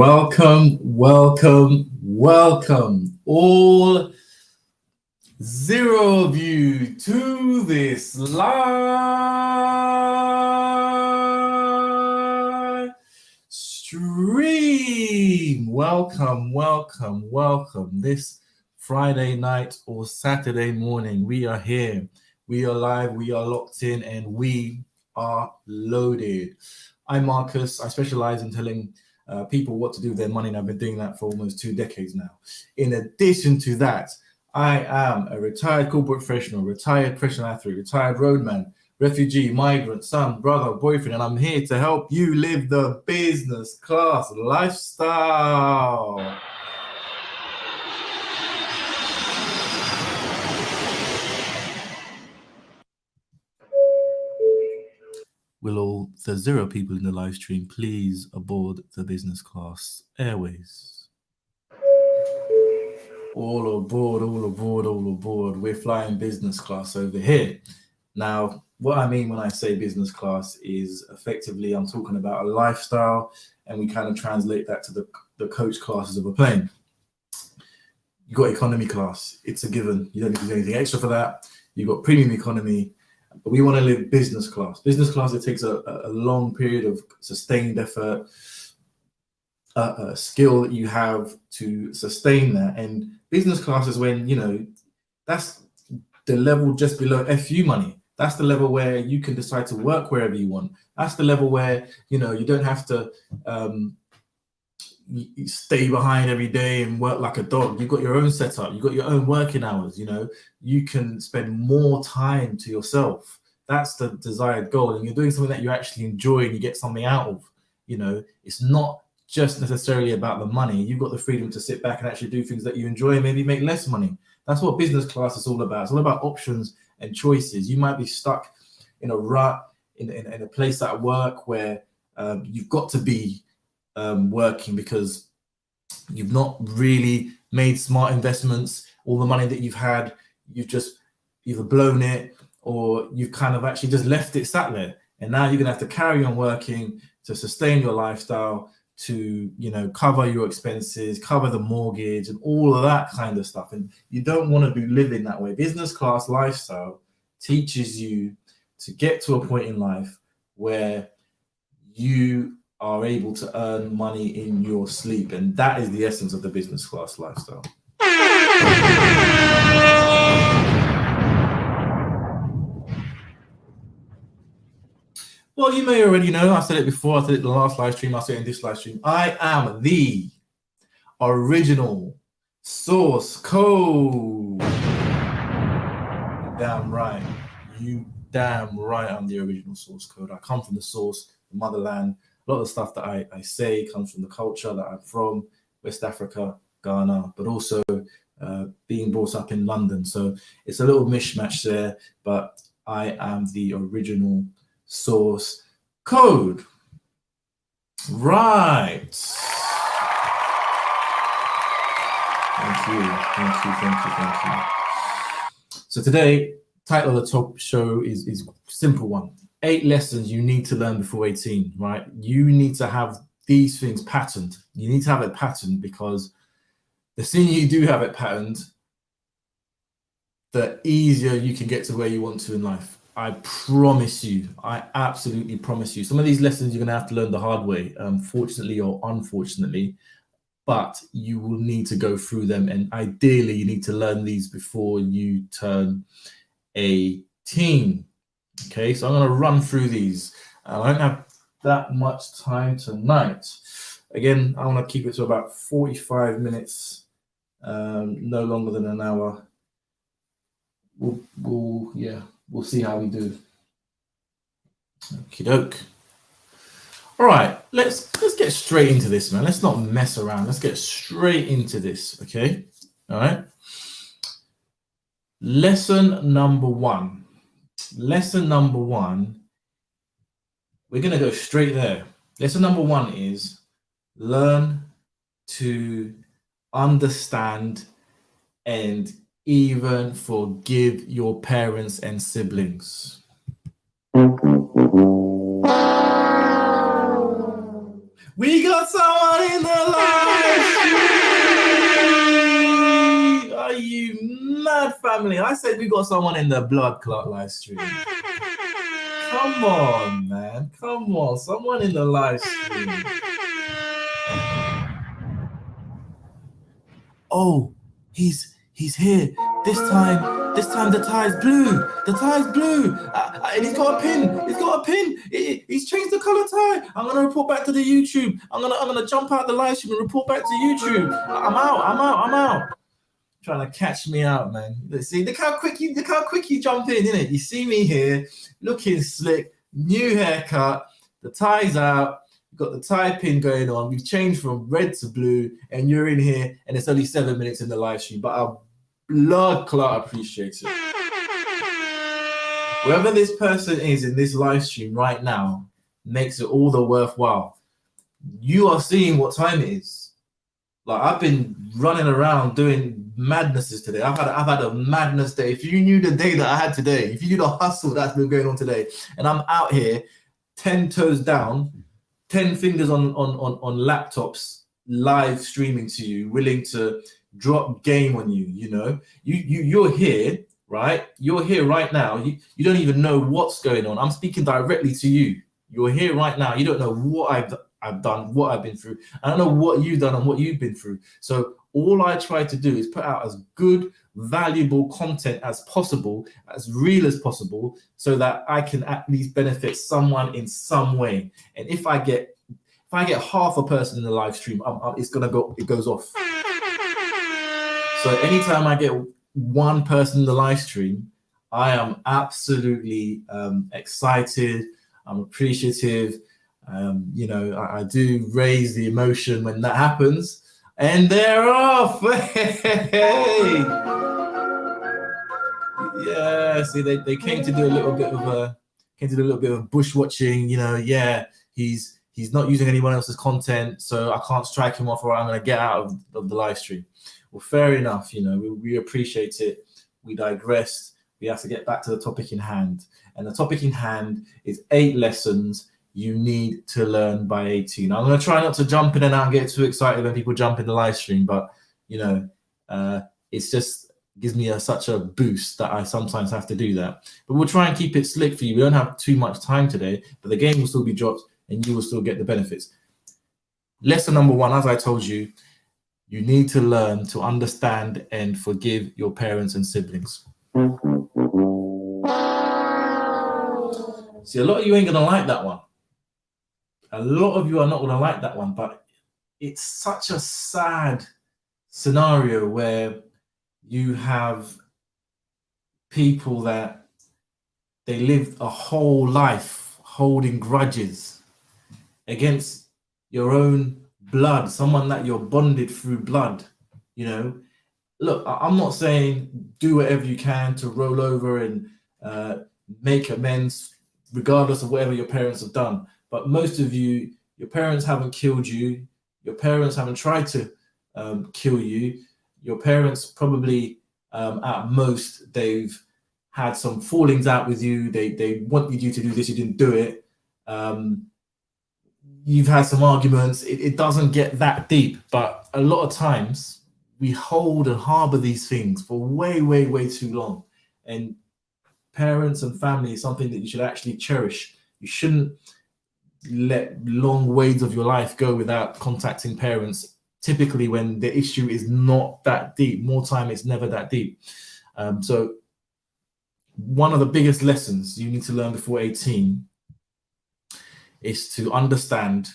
Welcome, all zero of you to this live stream. Welcome. This Friday night or Saturday morning, we are here. We are live, we are locked in, and we are loaded. I'm Marcus. I specialize in telling people what to do with their money, and I've been doing that for almost 2 decades now. In addition to that, I am a retired corporate professional, retired professional athlete, retired roadman, refugee, migrant, son, brother, boyfriend, and I'm here to help you live the business class lifestyle. Will all the zero people in the live stream please aboard the business class airways? All aboard. We're flying business class over here. Now, what I mean when I say business class is effectively I'm talking about a lifestyle, and we kind of translate that to the coach classes of a plane. You got economy class, it's a given. You don't need to do anything extra for that. You got premium economy, but we want to live business class. Business class, it takes a long period of sustained effort, a skill that you have to sustain that. And business class is when, that's the level just below FU money. That's the level where you can decide to work wherever you want. That's the level where, you don't have to you stay behind every day and work like a dog. You've got your own setup. You've got your own working hours. You can spend more time to yourself. That's the desired goal. And you're doing something that you actually enjoy and you get something out of. It's not just necessarily about the money. You've got the freedom to sit back and actually do things that you enjoy and maybe make less money. That's what business class is all about. It's all about options and choices. You might be stuck in a rut in a place at work where you've got to be working because you've not really made smart investments. All the money that you've had, you've just either blown it or you've kind of actually just left it sat there. And now you're gonna have to carry on working to sustain your lifestyle, to cover your expenses, cover the mortgage, and all of that kind of stuff. And you don't want to be living that way. Business class lifestyle teaches you to get to a point in life where you are able to earn money in your sleep, and that is the essence of the business class lifestyle. Well, you may already know, I said it before, I said it in the last live stream, I'll say it in this live stream. I am the original source code. Damn right. You damn right I'm the original source code. I come from the source, the motherland. A lot of the stuff that I say comes from the culture that I'm from, West Africa, Ghana, but also being brought up in London. So it's a little mishmash there, but I am the original source code. Right. Thank you. So today, title of the talk show is a simple one. 8 lessons you need to learn before 18, right? You need to have these things patterned. You need to have it patterned, because the sooner you do have it patterned, the easier you can get to where you want to in life. I promise you, I absolutely promise you. Some of these lessons you're going to have to learn the hard way, fortunately or unfortunately, but you will need to go through them. And ideally, you need to learn these before you turn 18. Okay, so I'm going to run through these. I don't have that much time tonight. Again, I want to keep it to about 45 minutes, no longer than an hour. We'll see how we do. Okie doke. All right, let's get straight into this, man. Let's not mess around. Let's get straight into this, okay? All right. Lesson number one. Lesson number one, we're going to go straight there. Lesson number one is learn to understand and even forgive your parents and siblings. We got someone in the live stream. Are you mad, family? I said we got someone in the blood clot live stream. Come on, man. Come on. Someone in the live stream. Oh, he's here. This time the tie's blue. The tie's blue. And he's got a pin. He's got a pin. He's changed the color tie. I'm gonna report back to the YouTube. I'm gonna jump out the live stream and report back to YouTube. I'm out. Trying to catch me out, man. See, look how quick you jump in, innit? You see me here, looking slick, new haircut, the tie's out, got the tie pin going on. We've changed from red to blue, and you're in here, and it's only 7 minutes in the live stream. But our blood clot appreciates it. Whoever this person is in this live stream right now makes it all the worthwhile. You are seeing what time it is. Like, I've been running around doing madnesses today. I've had a madness day. If you knew the day that I had today, if you knew the hustle that's been going on today, and I'm out here 10 toes down, 10 fingers on laptops, live streaming to you, willing to drop game on you. You know, you're here, right? You're here right now. You don't even know what's going on. I'm speaking directly to you. You're here right now. You don't know what I've done, what I've been through. I don't know what you've done and what you've been through. So all I try to do is put out as good, valuable content as possible, as real as possible, so that I can at least benefit someone in some way. And if I get half a person in the live stream, it goes off. So anytime I get one person in the live stream, I am absolutely excited. I'm appreciative. You know, I do raise the emotion when that happens. And they're off. Hey! Yeah, see, they came to do a little bit of bushwatching. You know, yeah, he's not using anyone else's content, so I can't strike him off, or I'm gonna get out of the live stream. Well, fair enough. You know, we appreciate it. We digressed. We have to get back to the topic in hand, and the topic in hand is 8 lessons you need to learn by 18. I'm going to try not to jump in and out and get too excited when people jump in the live stream, but you know, it's just gives me such a boost that I sometimes have to do that. But we'll try and keep it slick for you. We don't have too much time today, but the game will still be dropped and you will still get the benefits. Lesson number 1, as I told you, you need to learn to understand and forgive your parents and siblings. See, a lot of you ain't going to like that one. A lot of you are not going to like that one, but it's such a sad scenario where you have people that they lived a whole life holding grudges against your own blood, someone that you're bonded through blood. You know, look, I'm not saying do whatever you can to roll over and make amends regardless of whatever your parents have done. But most of you, your parents haven't killed you. Your parents haven't tried to kill you. Your parents probably, at most, they've had some fallings out with you. They wanted you to do this, you didn't do it. You've had some arguments. It doesn't get that deep. But a lot of times, we hold and harbor these things for way, way, way too long. And parents and family is something that you should actually cherish. You shouldn't let long waves of your life go without contacting parents, typically when the issue is not that deep. More time, it's never that deep. So one of the biggest lessons you need to learn before 18 is to understand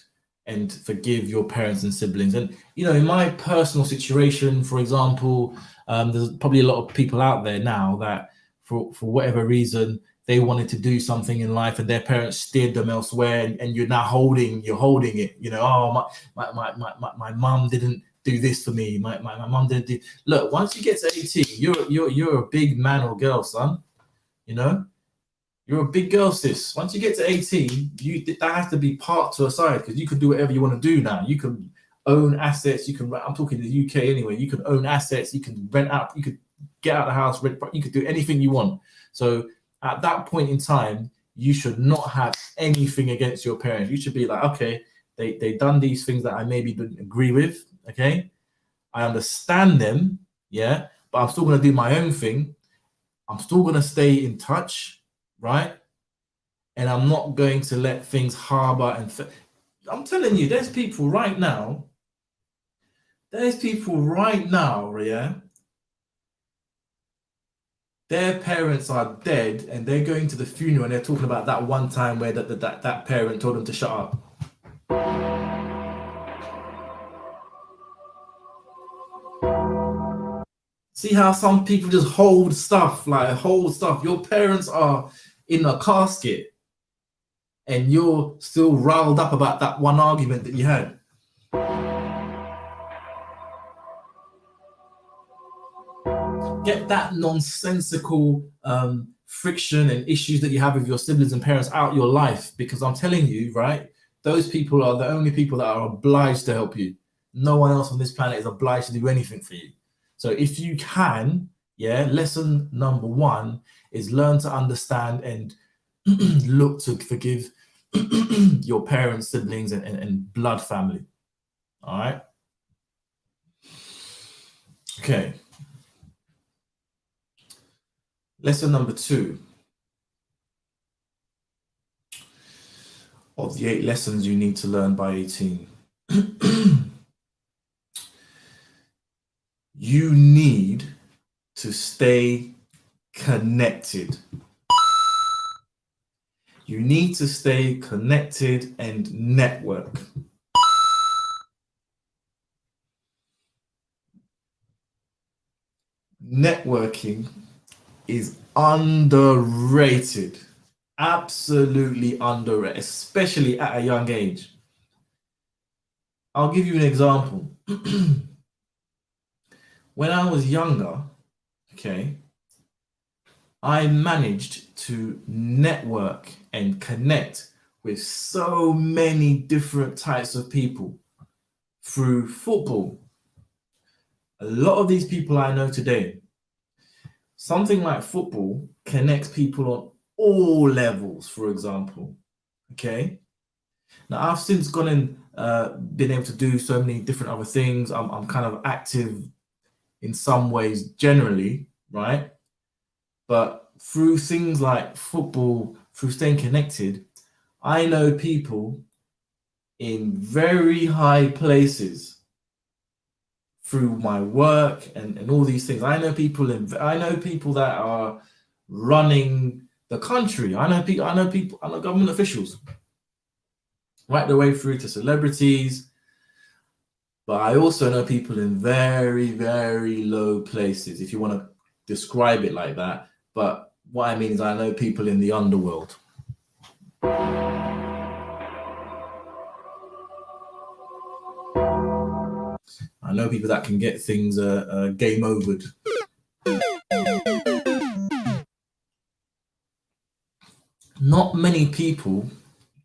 and forgive your parents and siblings. And, you know, in my personal situation, for example, there's probably a lot of people out there now that for whatever reason, they wanted to do something in life and their parents steered them elsewhere, and you're now holding it. You know, oh, my mum didn't do this for me. My mum didn't do. Look, once you get to 18, you're a big man or girl, son. You know, you're a big girl, sis. Once you get to 18, that has to be parked to a side, because you can do whatever you want to do now. You can own assets. You can. I'm talking the UK anyway. You can own assets. You can rent out. You could get out of the house. Rent. You could do anything you want. So at that point in time, you should not have anything against your parents. You should be like, okay, They done these things that I maybe didn't agree with. Okay, I understand them. Yeah, but I'm still gonna do my own thing. I'm still gonna stay in touch, right? And I'm not going to let things harbor and. I'm telling you, there's people right now. There's people right now, yeah. Their parents are dead, and they're going to the funeral, and they're talking about that one time where that parent told them to shut up. See how some people just hold stuff, like hold stuff. Your parents are in a casket, and you're still riled up about that one argument that you had. Get that nonsensical friction and issues that you have with your siblings and parents out your life, because I'm telling you, right, those people are the only people that are obliged to help you. No one else on this planet is obliged to do anything for you. So if you can, yeah, lesson number one is learn to understand and look to forgive your parents, siblings, and blood family. All right. Okay. Lesson number 2 of the 8 lessons you need to learn by 18. You need to stay connected. You need to stay connected and network. Networking is underrated. Absolutely underrated, especially at a young age. I'll give you an example. When I was younger, okay, I managed to network and connect with so many different types of people through football. A lot of these people I know today, something like football connects people on all levels, for example. Okay. Now, I've since gone and been able to do so many different other things. I'm kind of active in some ways generally, right? But through things like football, through staying connected, I know people in very high places through my work and all these things. I know people that are running the country. I know government officials, right the way through to celebrities. But I also know people in very, very low places, if you want to describe it like that. But what I mean is I know people in the underworld. I know people that can get things game overed. Not many people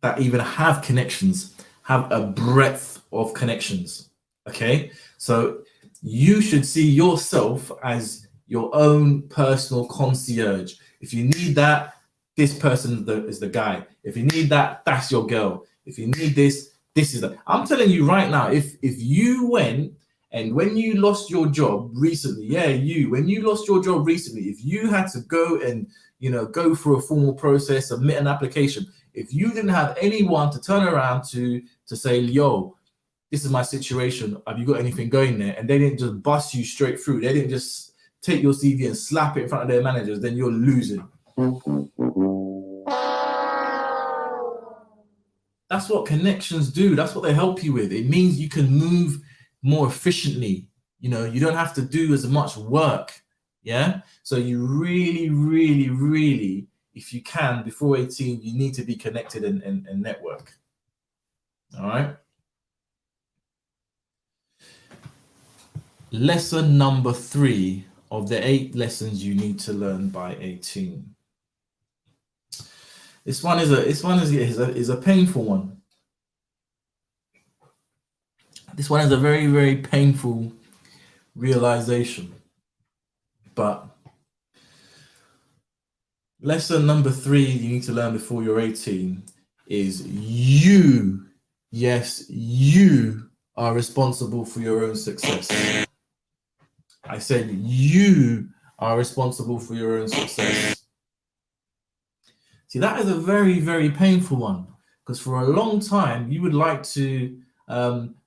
that even have connections have a breadth of connections. Okay, so you should see yourself as your own personal concierge. If you need that, this person is the guy. If you need that, that's your girl. If you need this, this is the. I'm telling you right now, if you went and when you lost your job recently, when you lost your job recently, if you had to go and go through a formal process, submit an application, if you didn't have anyone to turn around to say, yo, this is my situation, have you got anything going there? And they didn't just bust you straight through. They didn't just take your CV and slap it in front of their managers, then you're losing. That's what connections do. That's what they help you with. It means you can move more efficiently. You don't have to do as much work. Yeah. So you really, really, really, if you can, before 18, you need to be connected and network. All right. Lesson number 3 of the 8 lessons you need to learn by 18. This one is a painful one. This one is a very, very painful realization. But lesson number 3 you need to learn before you're 18 is you Yes, you are responsible for your own success. I said you are responsible for your own success. See, that is a very, very painful one because for a long time you would like to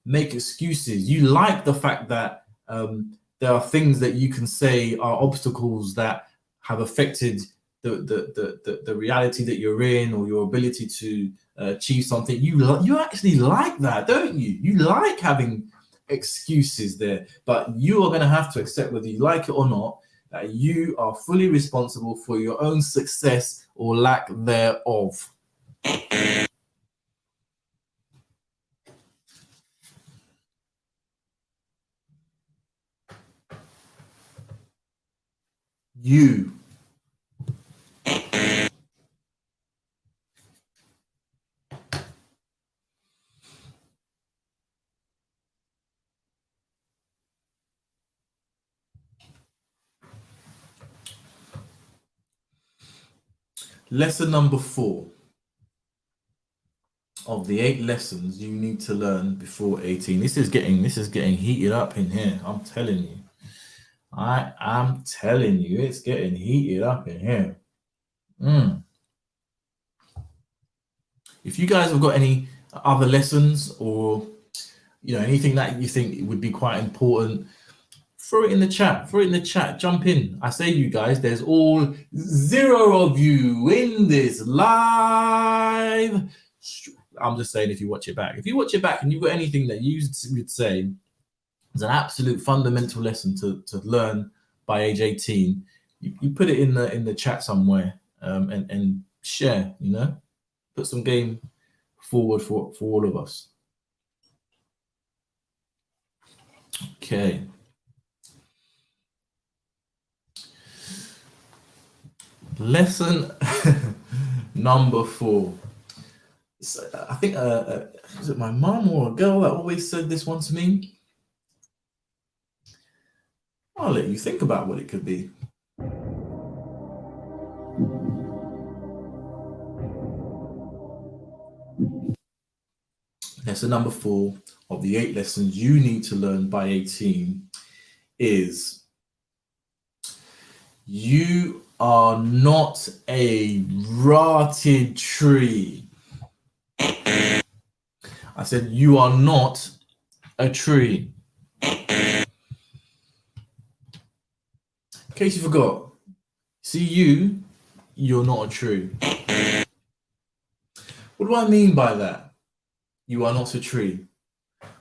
make excuses. You like the fact that there are things that you can say are obstacles that have affected the reality that you're in or your ability to achieve something. You actually like that, don't you? You like having excuses there, but you are going to have to accept whether you like it or not that you are fully responsible for your own success or lack thereof. You. Lesson number 4 of the 8 lessons you need to learn before 18. This is getting heated up in here. I'm telling you. I am telling you, it's getting heated up in here. If you guys have got any other lessons or anything that you think would be quite important, throw it in the chat. Jump in. I say, you guys, there's all 0 of you in this live. I'm just saying, if you watch it back and you've got anything that you would say is an absolute fundamental lesson to learn by age 18, you put it in the chat somewhere, and share, put some game forward for all of us. Okay. Lesson number 4. I think is it my mom or a girl that always said this one to me? I'll let you think about what it could be. Lesson number 4 of the 8 lessons you need to learn by 18 is you are not a rotted tree. I said you are not a tree. In case you forgot, see, you're not a tree. What do I mean by that? You are not a tree.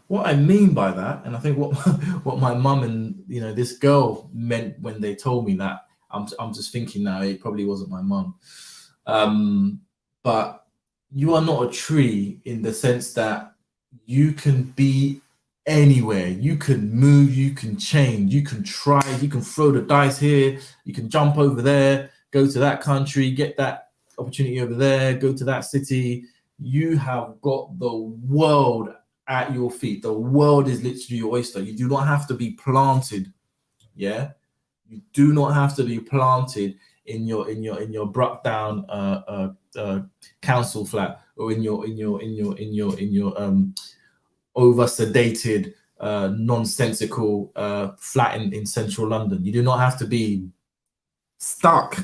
What I mean by that, and I think what my mum and this girl meant when they told me that, I'm just thinking now it probably wasn't my mum, but you are not a tree in the sense that you can be anywhere, you can move, you can change, you can try, you can throw the dice here, you can jump over there, go to that country, get that opportunity over there, go to that city. You have got the world at your feet. The world is literally your oyster. You do not have to be planted. Yeah, you do not have to be planted in your bruck down council flat or in your over sedated nonsensical flat in central London. You do not have to be stuck.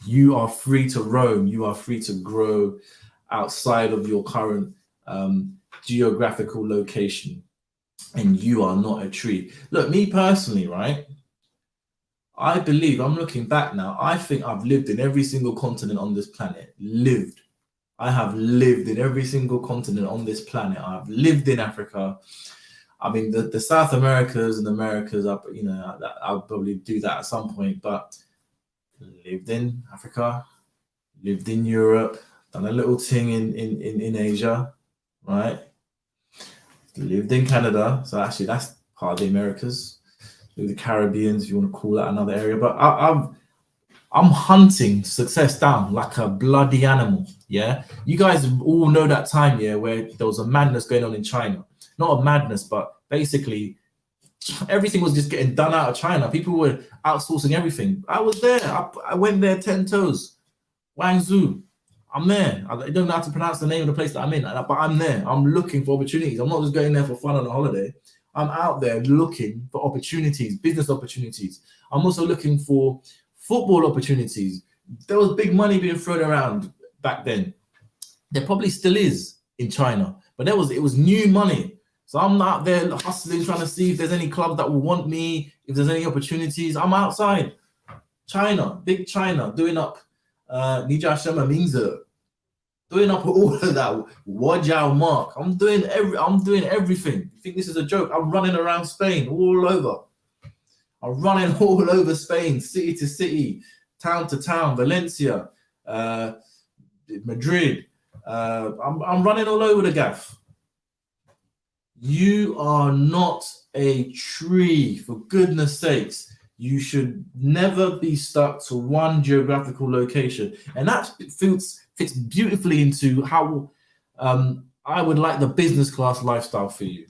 You are free to roam. You are free to grow outside of your current geographical location, and you are not a tree. Look, me personally, right? I believe, I'm looking back now, I think I've lived in every single continent on this planet. I have lived in every single continent on this planet. I've lived in Africa. I mean, the South Americas and Americas, I'll probably do that at some point, but lived in Africa, lived in Europe, done a little thing in Asia, right? Lived in Canada, so actually that's part of the Americas, the Caribbeans, if you want to call that another area. But I'm hunting success down like a bloody animal. Yeah, you guys all know that time, yeah, where there was a madness going on in China. Not a madness, but basically everything was just getting done out of China. People were outsourcing everything. I was there. I went there 10 toes. Guangzhou. I'm there. I don't know how to pronounce the name of the place that I'm in, but I'm there. I'm looking for opportunities. I'm not just going there for fun on a holiday. I'm out there looking for opportunities, business opportunities. I'm also looking for football opportunities. There was big money being thrown around back then. There probably still is in China, but it was new money. So I'm out there hustling, trying to see if there's any clubs that will want me, if there's any opportunities. I'm outside China, big China, doing up 你叫什么名字? Doing up all of that. Wajao Mark. I'm doing everything. You think this is a joke? I'm running around Spain all over. I'm running all over Spain, city to city, town to town, Valencia, Madrid. I'm running all over the gaff. You are not a tree, for goodness sakes. You should never be stuck to one geographical location. And that fits beautifully into how I would like the business class lifestyle for you.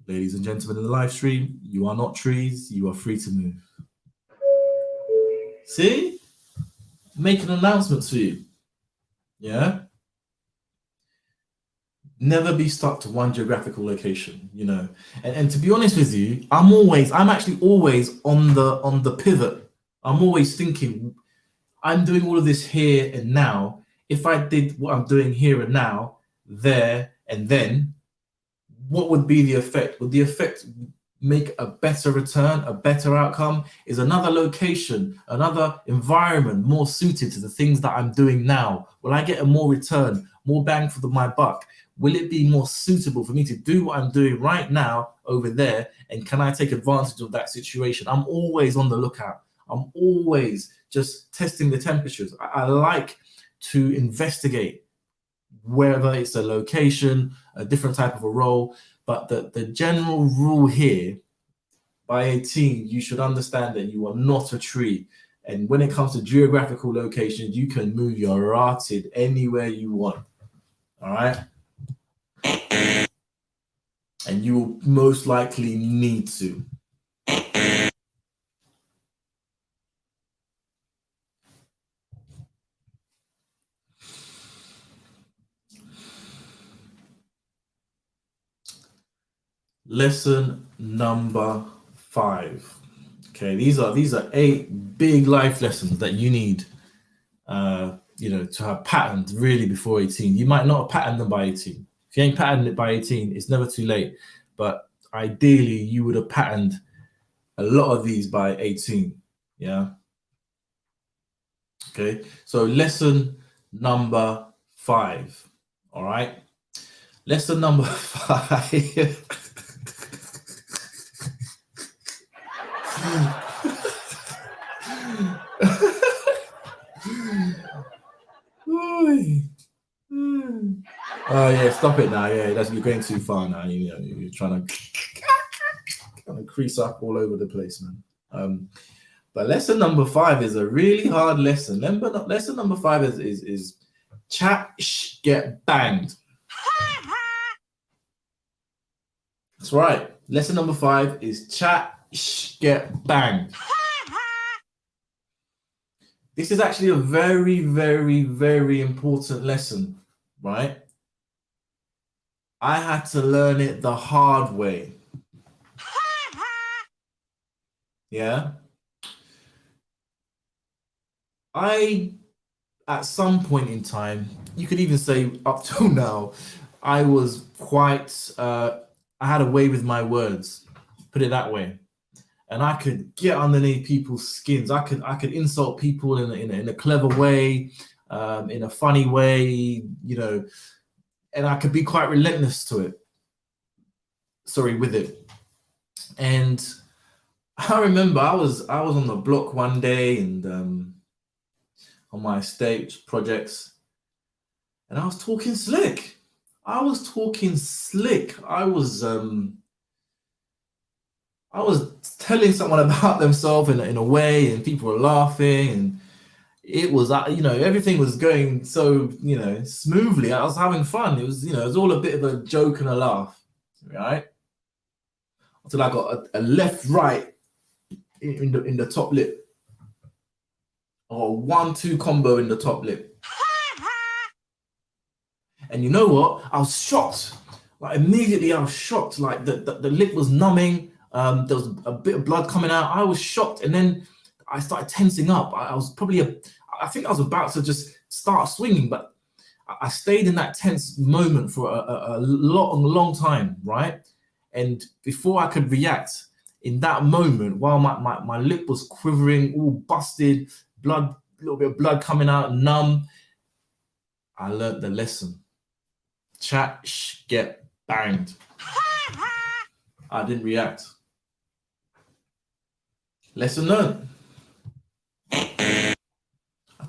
Ladies and gentlemen in the live stream, you are not trees, you are free to move. See? Making announcements for you. Yeah? Never be stuck to one geographical location, you know. And to be honest with you, I'm actually always on the pivot. I'm always thinking, I'm doing all of this here and now. If I did what I'm doing here and now, there and then, what would be the effect? Would the effect make a better return, a better outcome? Is another location, another environment more suited to the things that I'm doing now? Will I get a more return, more bang for my buck? Will it be more suitable for me to do what I'm doing right now over there? And can I take advantage of that situation? I'm always on the lookout. I'm always just testing the temperatures. I like to investigate, whether it's a location, a different type of a role. But the general rule here, by 18, you should understand that you are not a tree. And when it comes to geographical locations, you can move your rotted anywhere you want. All right? And you will most likely need to. Lesson number 5. Okay, these are 8 big life lessons that you need, to have patterned really before 18. You might not have patterned them by 18. If you ain't patterned it by 18, it's never too late. But ideally, you would have patterned a lot of these by 18. Yeah. Okay. So lesson number 5. All right. Lesson number 5. Oh yeah, stop it now. Yeah, you're going too far now. You're trying to crease up all over the place, man. But lesson number 5 is a really hard lesson. Lesson number 5 is chat, get banged. That's right. Lesson number 5 is chat, get banged. This is actually a very, very, very important lesson, right? I had to learn it the hard way. Yeah. At some point in time, you could even say up till now, I was quite, I had a way with my words, put it that way. And I could get underneath people's skins. I could insult people in a clever way, in a funny way, and I could be quite relentless with it. And I remember I was on the block one day and on my estate projects, and I was talking slick. I was telling someone about themselves in a way, and people were laughing, and it was, everything was going so, smoothly. I was having fun. It was all a bit of a joke and a laugh, right? until I got a left right in the top lip, or a 1-2 combo in the top lip. And you know what? I was shocked. Like immediately, I was shocked. Like the lip was numbing. There was a bit of blood coming out. I was shocked, and then I started tensing up. I was probably I think I was about to just start swinging, but I stayed in that tense moment for a long time, right? And before I could react, in that moment, while my lip was quivering, all busted, blood, a little bit of blood coming out, numb, I learned the lesson. Chat, get banged. I didn't react. Lesson learned. I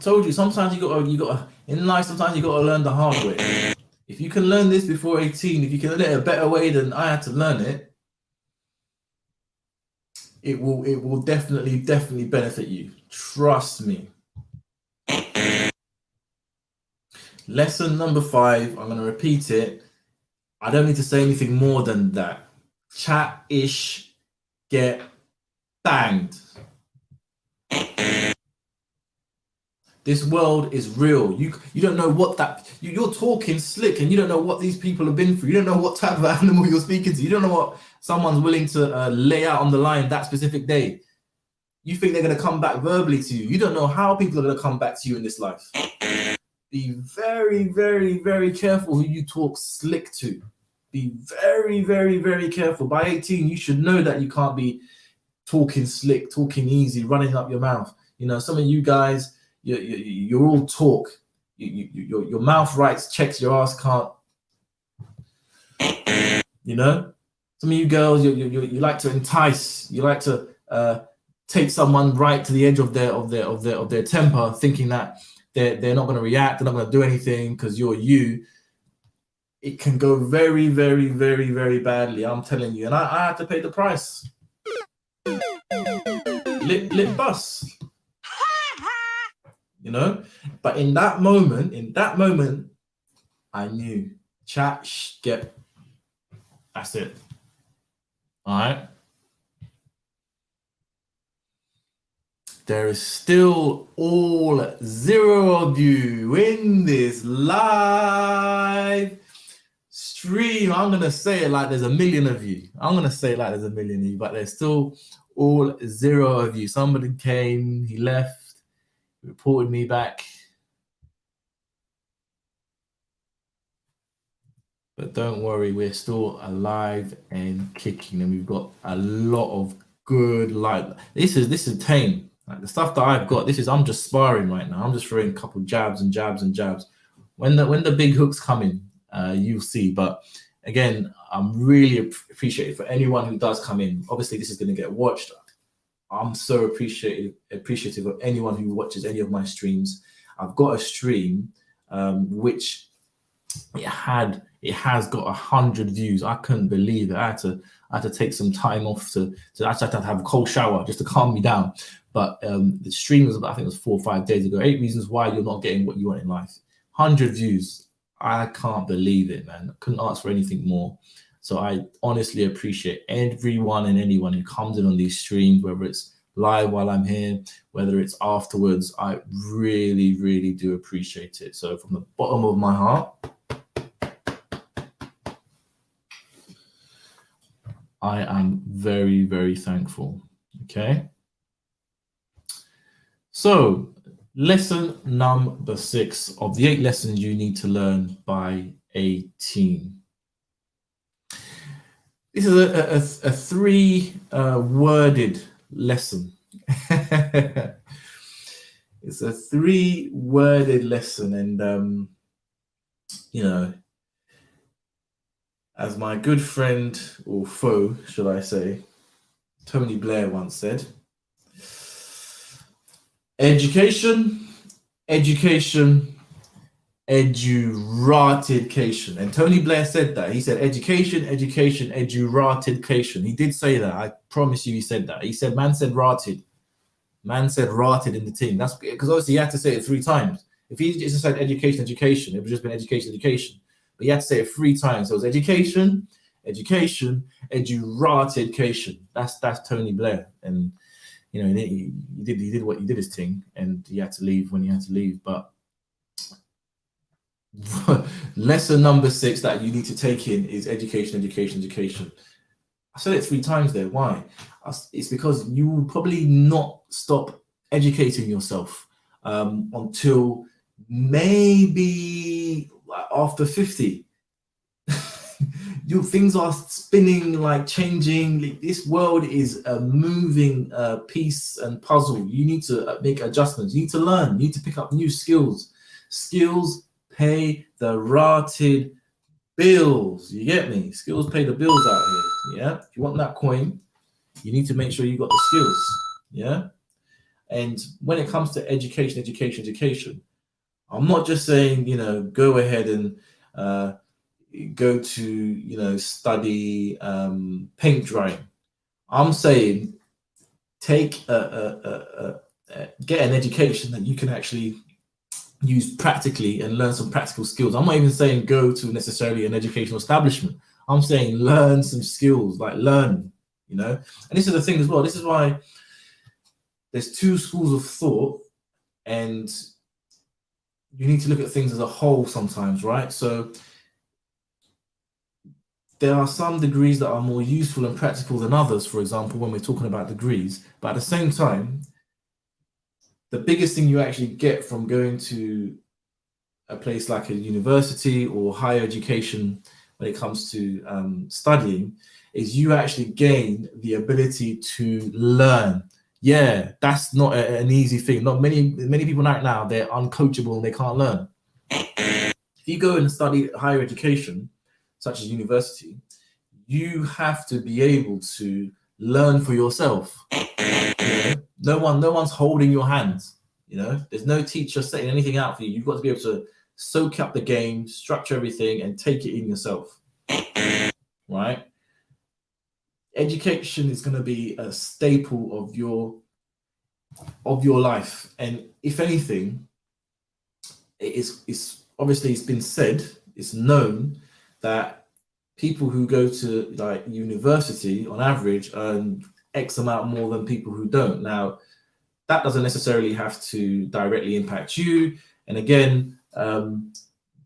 told you, sometimes you gotta in life, sometimes you gotta learn the hard way. If you can learn this before 18, if you can learn it a better way than I had to learn it, it will definitely benefit you. Trust me. Lesson number 5, I'm gonna repeat it. I don't need to say anything more than that. Chat-ish, get banged. This world is real. You don't know what that you're talking slick, and you don't know what these people have been through. You don't know what type of animal you're speaking to. You don't know what someone's willing to lay out on the line that specific day. You think they're going to come back verbally to you. You don't know how people are going to come back to you in this life. Be very careful who you talk slick to. Be very careful. By 18, you should know that you can't be talking slick, talking easy, running up your mouth. You know, some of you guys, you're all talk. Your mouth writes checks, your ass can't. You know, some of you girls, you like to entice. You like to take someone right to the edge of their temper, thinking that they're not going to react, they're not going to do anything because you're you. It can go very badly. I'm telling you, and I had to pay the price. Lip bust. You know, but in that moment, I knew chat, get. That's it. All right. There is still all 0 of you in this live stream. I'm gonna say it like there's a million of you. I'm gonna say it like there's a million of you, but there's still all 0 of you. Somebody came, he left, reported me back. But don't worry, we're still alive and kicking, and we've got a lot of good light. This is tame. Like the stuff that I've got, I'm just sparring right now. I'm just throwing a couple jabs and jabs and jabs. When the big hooks come in, you'll see. But again, I'm really appreciative for anyone who does come in. Obviously, this is going to get watched. I'm so appreciative of anyone who watches any of my streams. I've got a stream which it has got 100 views. I couldn't believe it. I had to take some time off to actually have a cold shower just to calm me down. But the stream was about, I think it was 4 or 5 days ago. 8 reasons why you're not getting what you want in life. 100 views. I can't believe it, man. I couldn't ask for anything more. So I honestly appreciate everyone and anyone who comes in on these streams, whether it's live while I'm here, whether it's afterwards. I really do appreciate it. So from the bottom of my heart, I am very thankful. Okay. So lesson number 6 of the 8 lessons you need to learn by 18. This is a 3-worded lesson. It's a 3-worded lesson, and you know, as my good friend, or foe, should I say, Tony Blair once said, education, eduratedcation. And Tony Blair said that. He said education, eduratedcation. He did say that. I promise you he said that. He said, man said rated. Man said rated in the team. That's because obviously he had to say it 3 times. If he just said education, it would just been education. But he had to say it 3 times. So it was education, education, education. That's Tony Blair, and you know he did what he did his thing, and he had to leave when he had to leave. But lesson number 6 that you need to take in is education. I said it 3 times there. Why? It's because you will probably not stop educating yourself until maybe after 50. Things are spinning, like changing. This world is a moving piece and puzzle. You need to make adjustments. You need to learn. You need to pick up new skills. Skills pay the rotted bills. You get me? Skills pay the bills out here. Yeah. If you want that coin, you need to make sure you got the skills. Yeah. And when it comes to education, I'm not just saying, go ahead and go to, study paint drying. I'm saying take get an education that you can actually use practically and learn some practical skills. I'm not even saying go to necessarily an educational establishment. I'm saying learn some skills, like learn, And this is the thing as well. This is why there's 2 schools of thought, and you need to look at things as a whole sometimes, right? So there are some degrees that are more useful and practical than others, for example, when we're talking about degrees. But at the same time, the biggest thing you actually get from going to a place like a university or higher education when it comes to studying is you actually gain the ability to learn. Yeah, that's not an easy thing. Not many people right now, they're uncoachable and they can't learn. If you go and study higher education, such as university, you have to be able to learn for yourself. No one's holding your hands. There's no teacher setting anything out for you. You've got to be able to soak up the game, structure everything, and take it in yourself. Right? Education is going to be a staple of your life, and if anything, it's obviously, it's been said, it's known that people who go to like university on average earn X amount more than people who don't. Now, that doesn't necessarily have to directly impact you. And again, the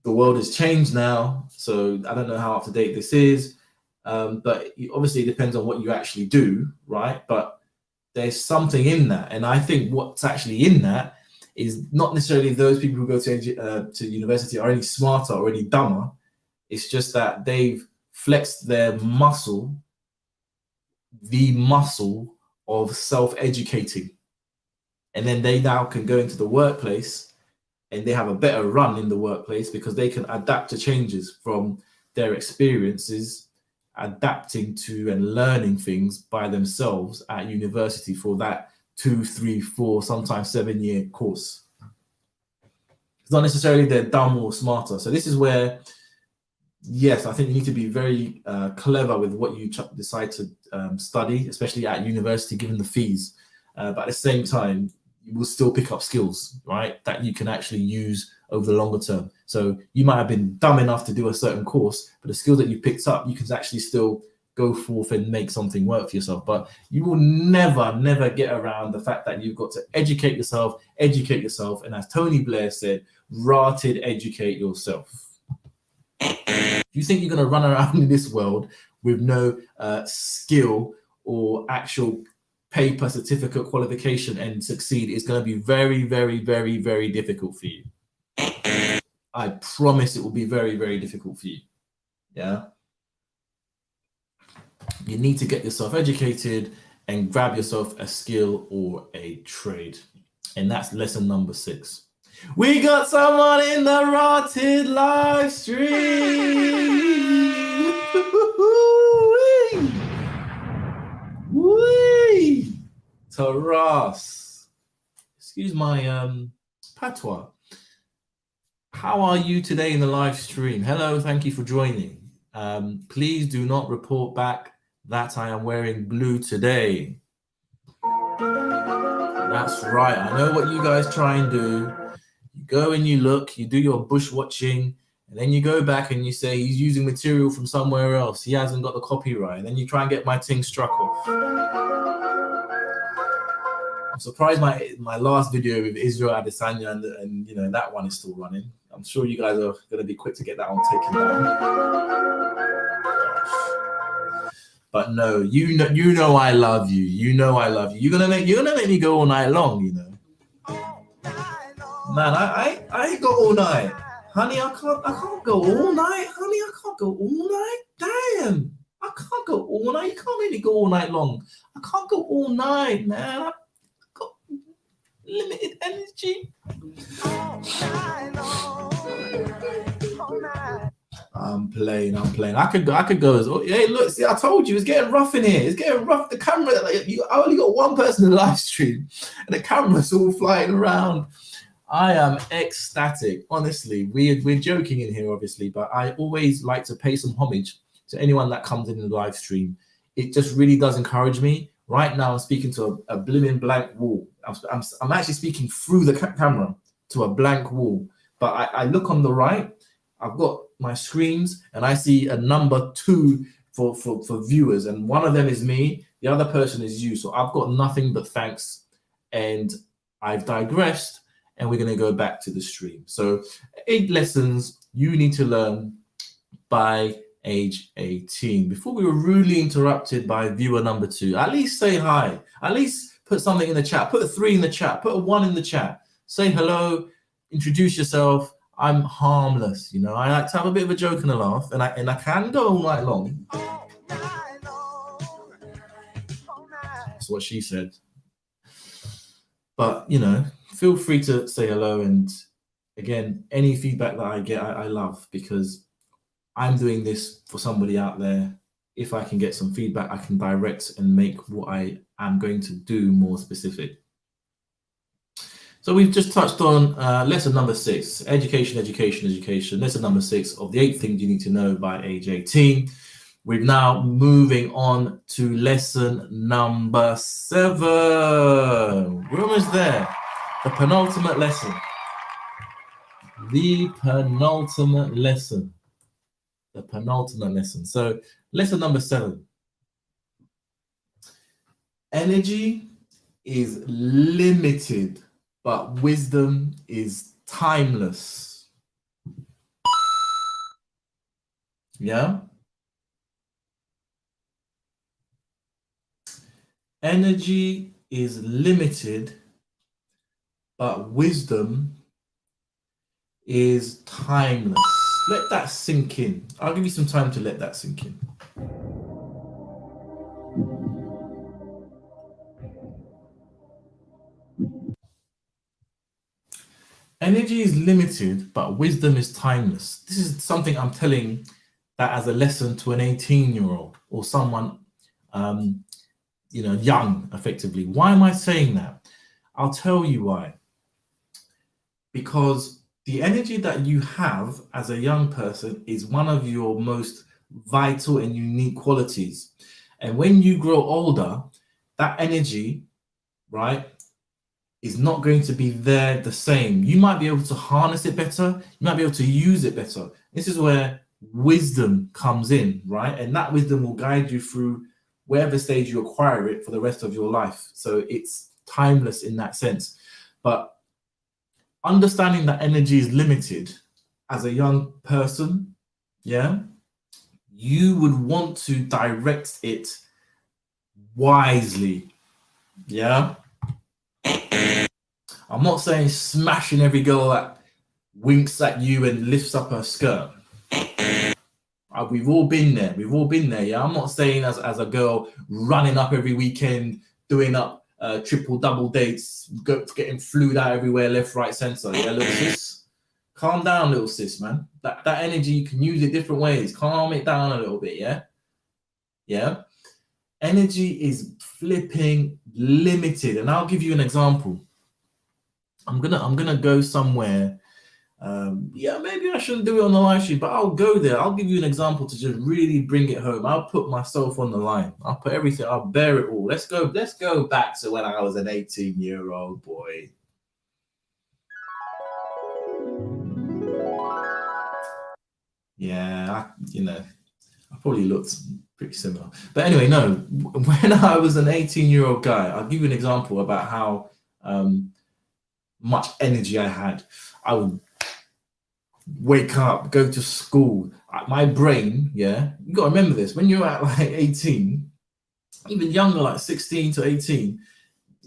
world has changed now, so I don't know how up to date this is, but obviously it depends on what you actually do, right? But there's something in that, and I think what's actually in that is not necessarily those people who go to university are any smarter or any dumber. It's just that they've flexed their muscle, the muscle of self-educating. And then they now can go into the workplace and they have a better run in the workplace because they can adapt to changes from their experiences, adapting to and learning things by themselves at university for that 2, 3, 4, sometimes 7-year course. It's not necessarily they're dumb or smarter. So this is where, yes, I think you need to be very clever with what you decide to study, especially at university, given the fees. But at the same time, you will still pick up skills, right, that you can actually use over the longer term. So you might have been dumb enough to do a certain course, but the skills that you picked up, you can actually still go forth and make something work for yourself. But you will never get around the fact that you've got to educate yourself. And as Tony Blair said, rotted educate yourself. You think you're going to run around in this world with no skill or actual paper, certificate, qualification and succeed, is going to be very, very, very, very difficult for you. I promise it will be very, very difficult for you. Yeah. You need to get yourself educated and grab yourself a skill or a trade. And that's lesson number 6. We got someone in the rotted live stream. Whee! Taras. Excuse my patois. How are you today in the live stream? Hello, thank you for joining. Please do not report back that I am wearing blue today. That's right. I know what you guys try and do. You go and you look, you do your bush watching, And then you go back and you say he's using material from somewhere else. He hasn't got the copyright. And then you try and get my thing struck off. I'm surprised my last video with Israel Adesanya and you know that one is still running. I'm sure you guys are going to be quick to get that one taken down. But no, you know I love you. You know I love you. You're gonna make me go all night long, you know. Man, I ain't got all night. Honey, I can't go all night. Honey, I can't go all night. Damn. I can't go all night. You can't really go all night long. I can't go all night, man. I've got limited energy. I'm playing. I could go as well. Hey, look, see, I told you it's getting rough in here. It's getting rough. The camera, I only got one person in the live stream, and the camera's all flying around. I am ecstatic. Honestly, we're joking in here, obviously, but I always like to pay some homage to anyone that comes in the live stream. It just really does encourage me. Right now, I'm speaking to a blinking blank wall. I'm actually speaking through the camera to a blank wall. But I look on the right. I've got my screens, and I see a number 2 for viewers, and one of them is me. The other person is you. So I've got nothing but thanks, and I've digressed. And we're going to go back to the stream. So 8 lessons you need to learn by age 18. Before we were rudely interrupted by viewer number 2, at least say hi. At least put something in the chat. Put a 3 in the chat. Put a 1 in the chat. Say hello. Introduce yourself. I'm harmless. You know, I like to have a bit of a joke and a laugh. And I can go all night long. That's what she said. But, you know, feel free to say hello. And again, any feedback that I get, I love, because I'm doing this for somebody out there. If I can get some feedback, I can direct and make what I am going to do more specific. So we've just touched on lesson number 6, education. Lesson number 6 of the 8 things you need to know by age 18. We're now moving on to lesson number 7. We're almost there. The penultimate lesson. The penultimate lesson. So lesson number 7. Energy is limited, but wisdom is timeless. Yeah? Energy is limited, but wisdom is timeless. Let that sink in. I'll give you some time to let that sink in. Energy is limited, but wisdom is timeless. This is something I'm telling that as a lesson to an 18-year-old or someone young, effectively. Why am I saying that? I'll tell you why. Because the energy that you have as a young person is one of your most vital and unique qualities. And when you grow older, that energy, right, is not going to be there the same. You might be able to harness it better. You might be able to use it better. This is where wisdom comes in, right? And that wisdom will guide you through wherever stage you acquire it for the rest of your life. So it's timeless in that sense. But understanding that energy is limited as a young person, yeah, you would want to direct it wisely, yeah. I'm not saying smashing every girl that winks at you and lifts up her skirt. We've all been there. Yeah. I'm not saying as a girl running up every weekend, doing up triple double dates, getting flued out everywhere, left, right, center. Yeah, little sis. Calm down, little sis, man. That energy, you can use it different ways. Calm it down a little bit, yeah? Yeah. Energy is flipping limited. And I'll give you an example. I'm gonna go somewhere. Maybe I shouldn't do it on the live stream, but I'll go there. I'll give you an example to just really bring it home. I'll put myself on the line. I'll put everything. I'll bear it all. Let's go back to when I was an 18-year-old boy. Yeah, I probably looked pretty similar. But anyway, no, when I was an 18-year-old guy, I'll give you an example about how much energy I had. I would wake up, go to school. My brain, yeah, you got to remember this. When you're at like 18, even younger, like 16 to 18,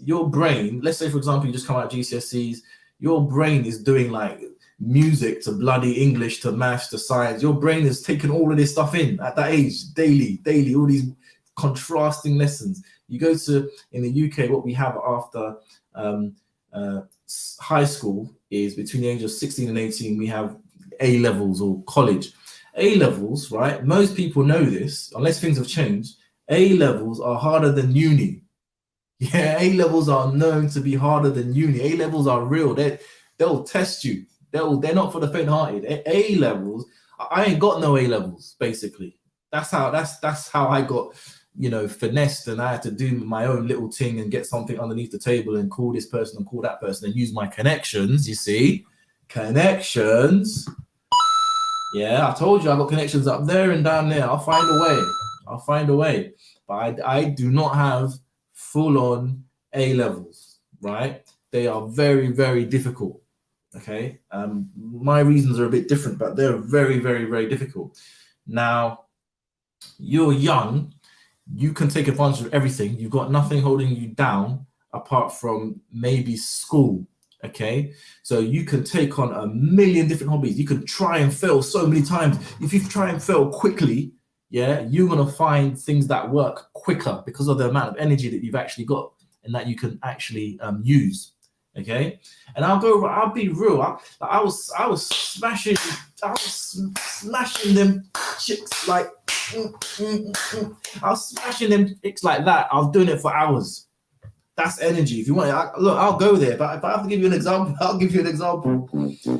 your brain, let's say, for example, you just come out of GCSEs, your brain is doing like music to bloody English to maths to science. Your brain is taking all of this stuff in at that age, daily, all these contrasting lessons. You go to, in the UK, what we have after high school is between the age of 16 and 18, we have A levels or college. A levels, right? Most people know this, unless things have changed. A levels are harder than uni. Yeah, A levels are known to be harder than uni. A levels are real. They'll test you. They're not for the faint-hearted. A levels, I ain't got no A levels. Basically, that's how I got, finessed, and I had to do my own little thing and get something underneath the table and call this person and call that person and use my connections. You see, connections. Yeah, I told you I got connections up there and down there. I'll find a way. But I do not have full-on A levels, right? They are very, very difficult. Okay, my reasons are a bit different, but they're very, very, very difficult. Now, you're young, you can take advantage of everything. You've got nothing holding you down apart from maybe school. Okay, so you can take on a million different hobbies. You can try and fail so many times. If you try and fail quickly, yeah, you're gonna find things that work quicker because of the amount of energy that you've actually got and that you can actually use. Okay, and I'll be real. I was smashing them chicks like I was smashing them chicks like that. I was doing it for hours. That's energy. If you want, look, I'll go there. But if I have to give you an example, I'll give you an example. If you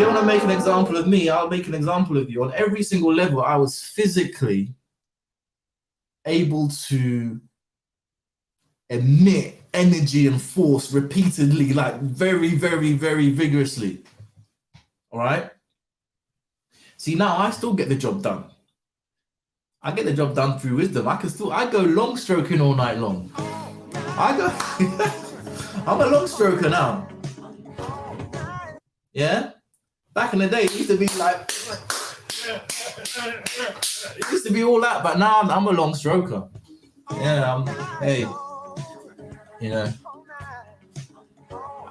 want to make an example of me, I'll make an example of you. On every single level, I was physically able to emit energy and force repeatedly, like very, very, very vigorously. All right. See, now I still get the job done. I get the job done through wisdom. I go long stroking all night long. I'm a long stroker now. Yeah. Back in the day, it used to be like, it used to be all that, but now I'm a long stroker. Yeah. Hey.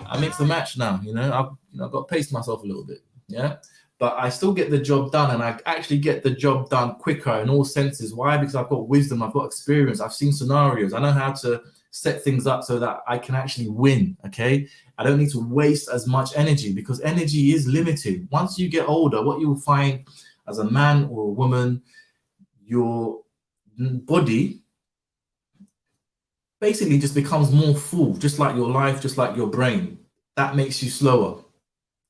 I mix the match now. I've got to pace myself a little bit. Yeah. But I still get the job done, and I actually get the job done quicker in all senses. Why? Because I've got wisdom, I've got experience, I've seen scenarios, I know how to set things up so that I can actually win. Okay, I don't need to waste as much energy because energy is limited. Once you get older, what you'll find as a man or a woman, your body basically just becomes more full, just like your life, just like your brain. That makes you slower.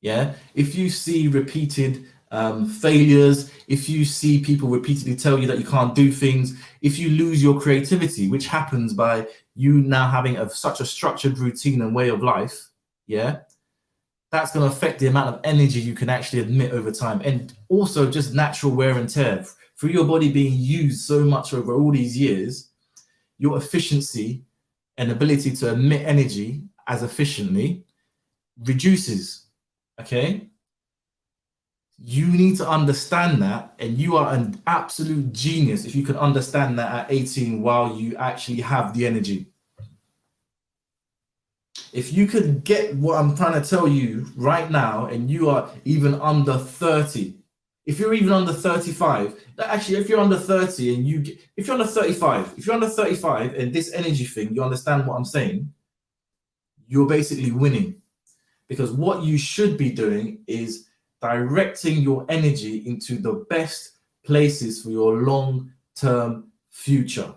Yeah, if you see repeated failures, if you see people repeatedly tell you that you can't do things, if you lose your creativity, which happens by you now having such a structured routine and way of life, yeah, that's going to affect the amount of energy you can actually emit over time, and also just natural wear and tear. Through your body being used so much over all these years, your efficiency and ability to emit energy as efficiently reduces. Okay, you need to understand that, and you are an absolute genius if you can understand that at 18 while you actually have the energy. If you could get what I'm trying to tell you right now, and you are even under 30, if you're even under 35, actually, if you're under 30 and if you're under 35 and this energy thing, you understand what I'm saying, you're basically winning. Because what you should be doing is directing your energy into the best places for your long-term future.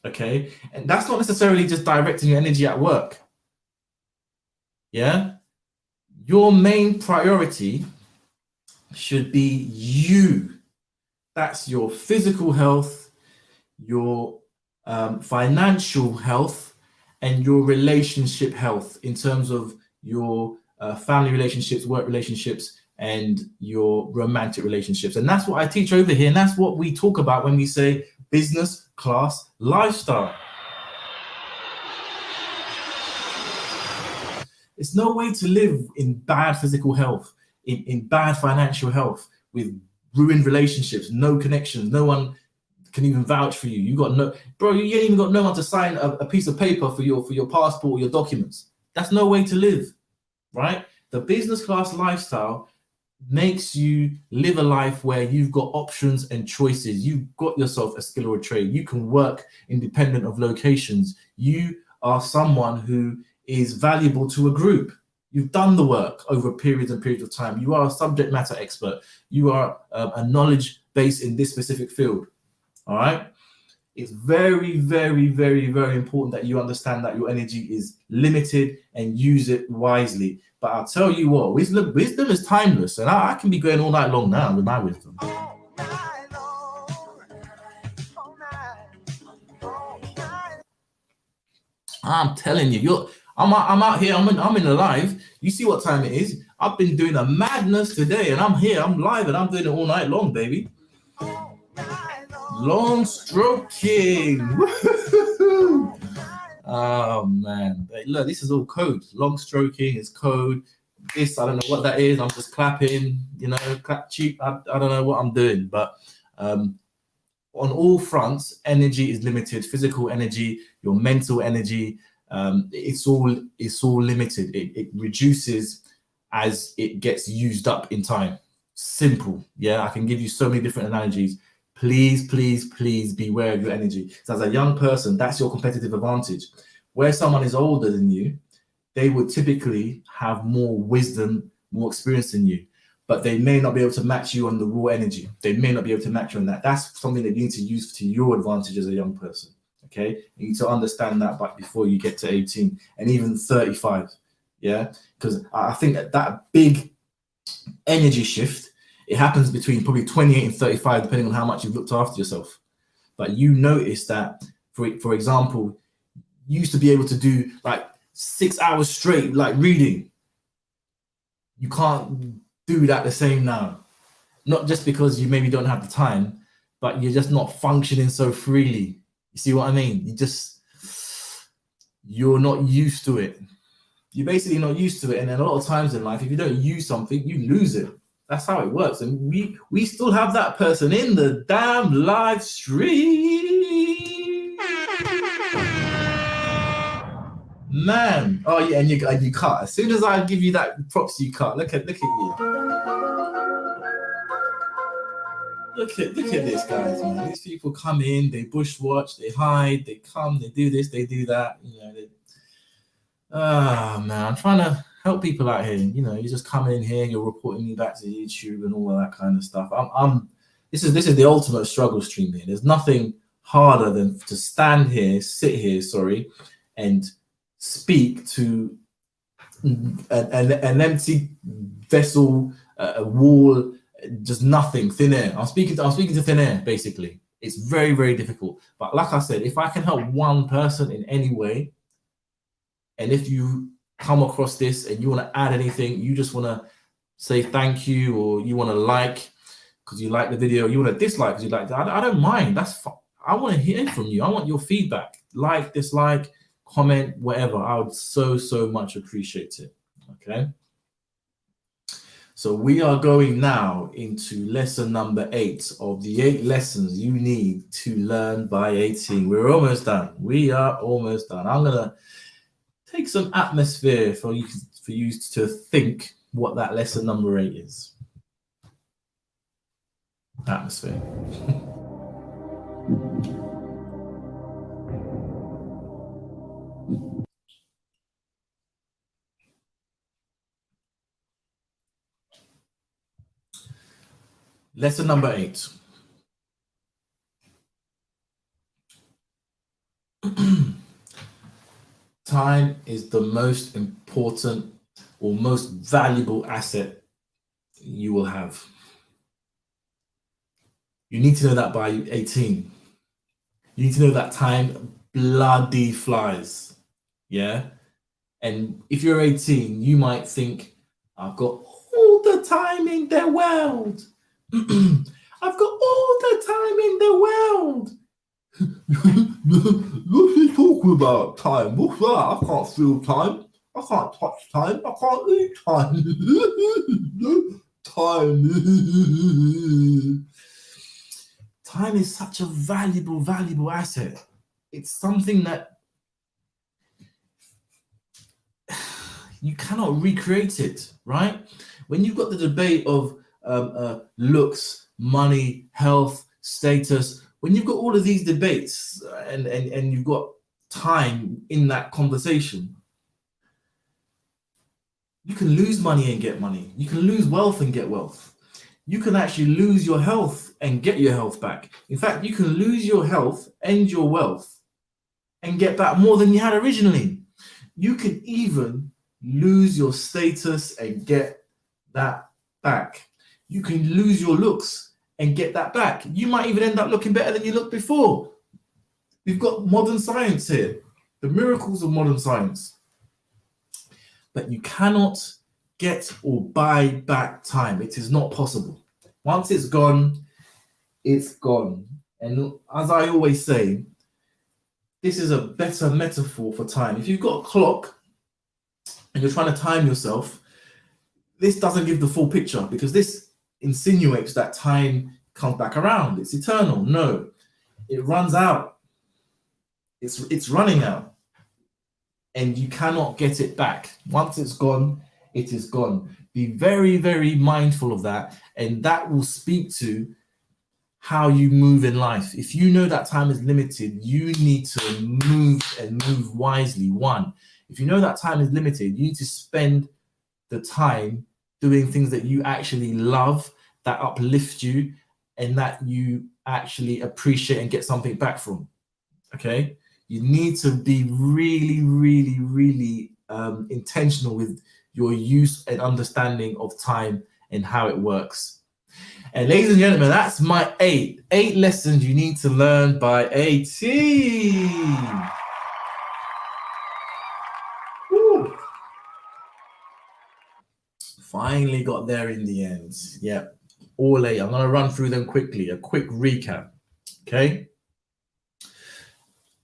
Okay? And that's not necessarily just directing your energy at work. Yeah? Your main priority should be you. That's your physical health, your financial health, and your relationship health in terms of your family relationships, work relationships, and your romantic relationships. And that's what I teach over here. And that's what we talk about when we say business class lifestyle. It's no way to live in bad physical health, in bad financial health, with ruined relationships, no connections, no one can even vouch for you. You got no, bro, you ain't even got no one to sign a piece of paper for your passport or your documents. That's no way to live, right? The business class lifestyle makes you live a life where you've got options and choices. You've got yourself a skill or a trade. You can work independent of locations. You are someone who is valuable to a group. You've done the work over periods and periods of time. You are a subject matter expert. You are a knowledge base in this specific field. All right. It's very, very, very, very important that you understand that your energy is limited and use it wisely. But I'll tell you what, wisdom is timeless, and I can be going all night long now with my wisdom. I'm telling you, I'm out here. I'm in the live. You see what time it is? I've been doing a madness today, and I'm here. I'm live, and I'm doing it all night long, baby. Long stroking. Oh man, look, this is all code. Long stroking is code. This, I don't know what that is. I'm just clapping, clap cheap. I don't know what I'm doing, but on all fronts, energy is limited. Physical energy, your mental energy, it's all limited. It reduces as it gets used up in time. Simple. Yeah, I can give you so many different analogies. Please, please, please beware of your energy. So as a young person, that's your competitive advantage. Where someone is older than you, they would typically have more wisdom, more experience than you, but they may not be able to match you on the raw energy. They may not be able to match you on that. That's something that you need to use to your advantage as a young person. Okay, you need to understand that before you get to 18 and even 35. Yeah, because I think that big energy shift, it happens between probably 28 and 35, depending on how much you've looked after yourself. But you notice that, for example, you used to be able to do like 6 hours straight, like reading. You can't do that the same now. Not just because you maybe don't have the time, but you're just not functioning so freely. You see what I mean? You're not used to it. You're basically not used to it. And then a lot of times in life, if you don't use something, you lose it. That's how it works. And we still have that person in the damn live stream. Man. Oh yeah, and you cut. As soon as I give you that props, you cut. Look at you. Look at this, guys, man. These people come in, they bushwatch, they hide, they come, they do this, they do that. Man, I'm trying to help people out here. You just come in here, you're reporting me back to YouTube and all of that kind of stuff. This is the ultimate struggle stream here. There's nothing harder than to sit here, and speak to an empty vessel, a wall, just nothing, thin air. I'm speaking to thin air, basically. It's very, very difficult. But like I said, if I can help one person in any way, and if you come across this and you want to add anything, you just want to say thank you, or you want to like because you like the video, you want to dislike because you like that, I don't mind. That's fine. I want to hear from you. I want your feedback. Like, dislike, comment, whatever. I would so much appreciate it. Okay. So we are going now into lesson number 8 of the 8 lessons you need to learn by 18. We're almost done. We are almost done. I'm gonna take some atmosphere for you to think what that lesson number 8 is. Atmosphere. Lesson number 8. Time is the most important or most valuable asset you will have. You need to know that by 18. You need to know that time bloody flies. Yeah. And if you're 18, you might think, I've got all all the time in the world. I've got all the time in the world. What's he talking about? Time? What's that? I can't feel time. I can't touch time. I can't eat time. Time. Time is such a valuable asset. It's something that you cannot recreate it, right? When you've got the debate of looks, money, health, status, when you've got all of these debates and you've got time in that conversation, you can lose money and get money. You can lose wealth and get wealth. You can actually lose your health and get your health back. In fact, you can lose your health and your wealth and get back more than you had originally. You can even lose your status and get that back. You can lose your looks and get that back. You might even end up looking better than you looked before. We've got modern science here, the miracles of modern science. But you cannot get or buy back time. It is not possible. Once it's gone, it's gone. And as I always say, this is a better metaphor for time. If you've got a clock and you're trying to time yourself, this doesn't give the full picture, because this insinuates that time comes back around. It's eternal. No, it runs out. It's running out. And you cannot get it back. Once it's gone, it is gone. Be very mindful of that, and that will speak to how you move in life. If you know that time is limited, you need to move wisely. One, if you know that time is limited, you need to spend the time doing things that you actually love, that uplift you, and that you actually appreciate and get something back from. Okay? You need to be really intentional with your use and understanding of time and how it works. And ladies and gentlemen, that's my eight lessons you need to learn by 18. Woo. Finally got there in the end. Yep, all 8. I'm going to run through them quickly, a quick recap. Okay.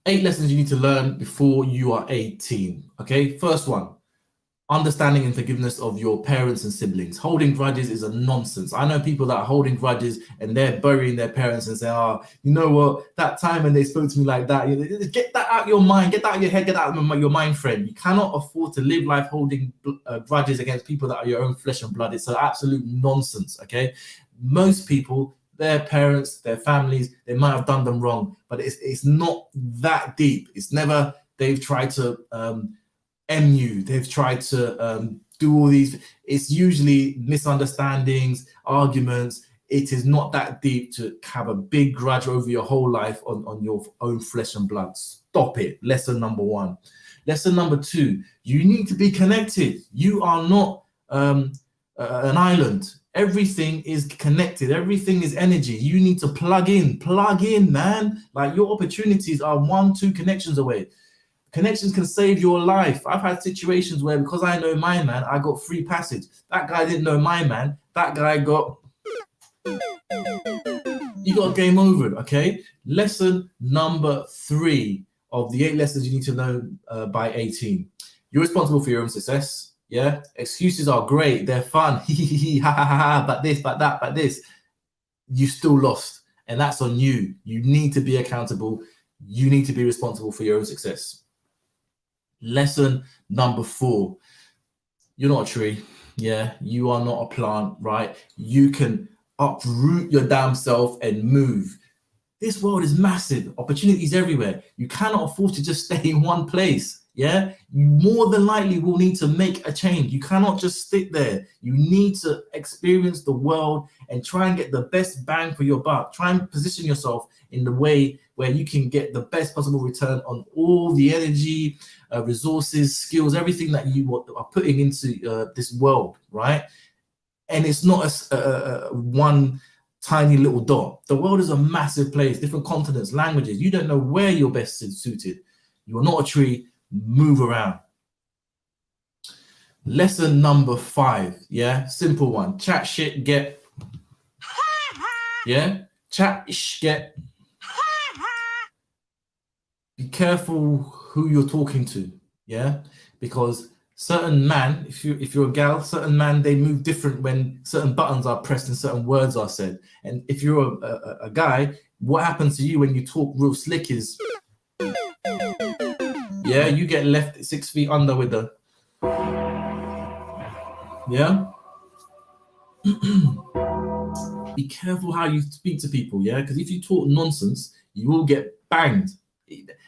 8 lessons you need to learn before you are 18. Okay, first one, understanding and forgiveness of your parents and siblings. Holding grudges is a nonsense. I know people that are holding grudges and they're burying their parents and say, oh, you know what, that time when they spoke to me like that, get that out of your mind, get that out of your head, get that out of your mind, friend. You cannot afford to live life holding grudges against people that are your own flesh and blood. It's an absolute nonsense, okay? Most people, their parents, their families, they might have done them wrong, but it's not that deep. It's never they've tried to M you, they've tried to do all these. It's usually misunderstandings, arguments. It is not that deep to have a big grudge over your whole life on your own flesh and blood. Stop it. Lesson number 1. Lesson number 2, you need to be connected. You are not an island. Everything is connected. Everything is energy. You need to plug in, man. Like, your opportunities are 1-2 connections away. Connections can save your life. I've had situations where, because I know my man, I got free passage. That guy didn't know my man. That guy got, you got game over, okay? Lesson number 3 of the 8 lessons you need to learn by 18. You're responsible for your own success. Yeah, excuses are great, they're fun, but this, but that, but this. You still lost, and that's on you. You need to be accountable. You need to be responsible for your own success. Lesson number 4, you're not a tree. Yeah, you are not a plant, right? You can uproot your damn self and move. This world is massive, opportunities everywhere. You cannot afford to just stay in one place. Yeah, you more than likely will need to make a change. You cannot just sit there. You need to experience the world and try and get the best bang for your buck. Try and position yourself in the way where you can get the best possible return on all the energy, resources, skills, everything that you are putting into this world, right? And it's not a one tiny little dot. The world is a massive place, different continents, languages. You don't know where you're best suited. You are not a tree. Move around. Lesson number 5. Yeah, simple one. Chat shit, get. Yeah, chat get. Be careful who you're talking to. Yeah, because certain man, if you're a gal, certain man, they move different when certain buttons are pressed and certain words are said. And if you're a guy, what happens to you when you talk real slick is, yeah, you get left 6 feet under with the, yeah. Be careful how you speak to people, yeah, because if you talk nonsense, you will get banged.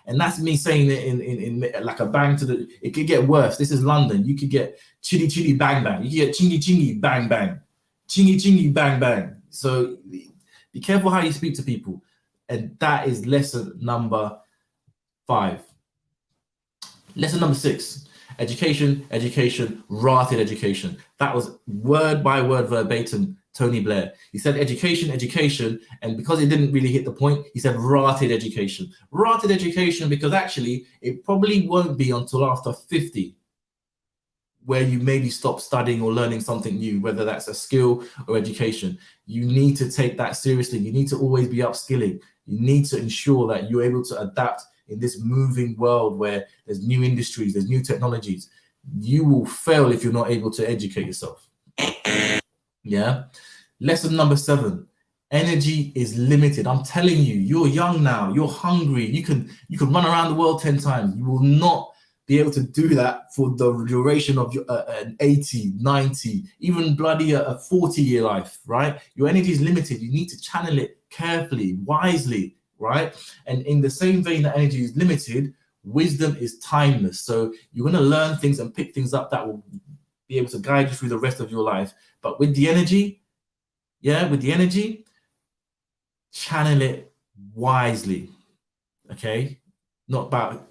And that's me saying it in like a bang to the. It could get worse. This is London. You could get chitty chitty bang bang. You could get chingy chingy bang bang, chingy chingy bang bang. So be careful how you speak to people, and that is lesson number 5. Lesson number 6. Education, education, rotted education. That was word by word verbatim Tony Blair. He said education, education, and because it didn't really hit the point, he said rotted education. Rotted education because actually it probably won't be until after 50 where you maybe stop studying or learning something new, whether that's a skill or education. You need to take that seriously. You need to always be upskilling. You need to ensure that you're able to adapt in this moving world where there's new industries, there's new technologies. You will fail if you're not able to educate yourself. Yeah. Lesson number 7. Energy is limited. I'm telling you, you're young now, you're hungry. You can run around the world 10 times. You will not be able to do that for the duration of your an 80, 90, even bloody a 40-year life, right? Your energy is limited. You need to channel it carefully, wisely, right? And in the same vein that energy is limited, wisdom is timeless. So you're going to learn things and pick things up that will be able to guide you through the rest of your life. But with the energy, channel it wisely, okay? Not about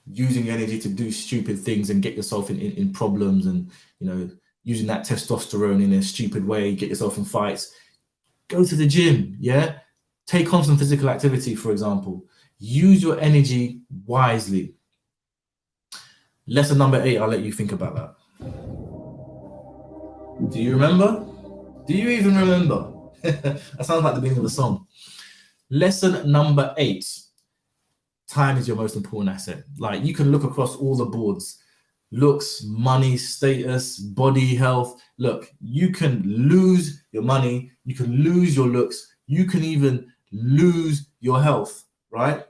using your energy to do stupid things and get yourself in problems and, using that testosterone in a stupid way, get yourself in fights. Go to the gym, yeah? Take on some physical activity, for example. Use your energy wisely. Lesson number 8, I'll let you think about that. Do you remember? Do you even remember? That sounds like the beginning of a song. Lesson number 8. Time is your most important asset. Like, you can look across all the boards. Looks, money, status, body, health. Look, you can lose your money. You can lose your looks. You can even lose your health, right?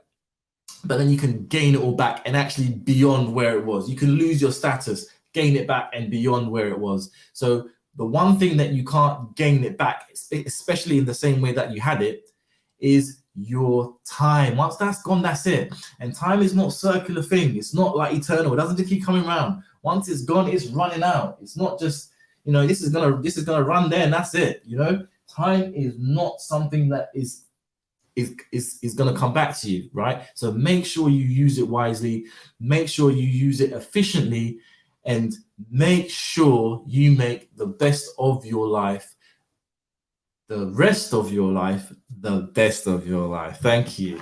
But then you can gain it all back and actually beyond where it was. You can lose your status, gain it back and beyond where it was. So the one thing that you can't gain it back, especially in the same way that you had it, is your time. Once that's gone, that's it. And time is not a circular thing. It's not like eternal. It doesn't just keep coming around. Once it's gone, it's running out. It's not just, this is gonna run there and that's it. Time is not something that is going to come back to you, right? So make sure you use it wisely, make sure you use it efficiently, and make sure you make the best of your life, the rest of your life, the best of your life. Thank you.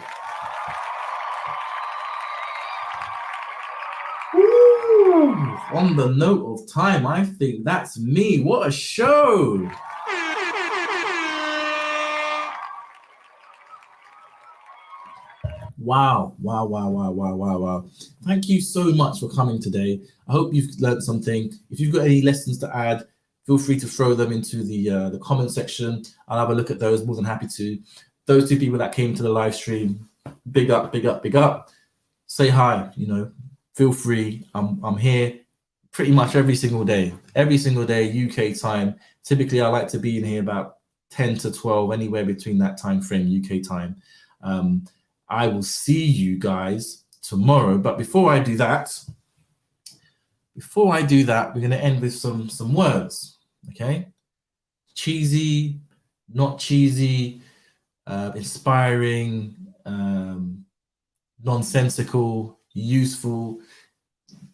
Woo! On the note of time, I think that's me. What a show! Wow. Thank you so much for coming today. I hope you've learned something. If you've got any lessons to add, feel free to throw them into the comment section. I'll have a look at those, more than happy to. Those 2 people that came to the live stream, big up. Say hi, feel free. I'm here pretty much every single day, UK time. Typically, I like to be in here about 10 to 12, anywhere between that time frame, UK time. I will see you guys tomorrow. But before I do that, we're going to end with some words, okay? Cheesy, not cheesy, inspiring, nonsensical, useful.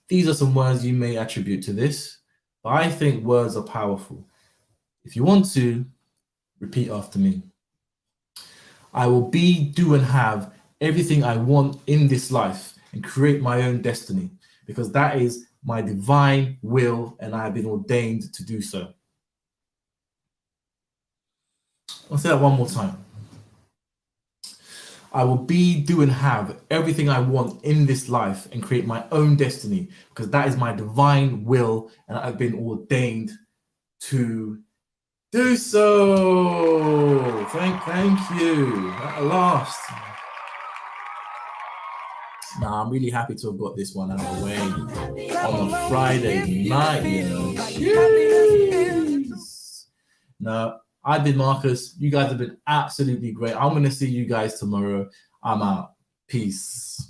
These are some words you may attribute to this, but I think words are powerful. If you want to, repeat after me. I will be, do, and have everything I want in this life and create my own destiny, because that is my divine will, and I have been ordained to do so. I'll say that one more time. I will be, do, and have everything I want in this life and create my own destiny, because that is my divine will and I've been ordained to do so. Thank you. At last. Now I'm really happy to have got this one out of the way on a Friday night, you know. Jeez. No, I've been Marcus. You guys have been absolutely great. I'm going to see you guys tomorrow. I'm out. Peace.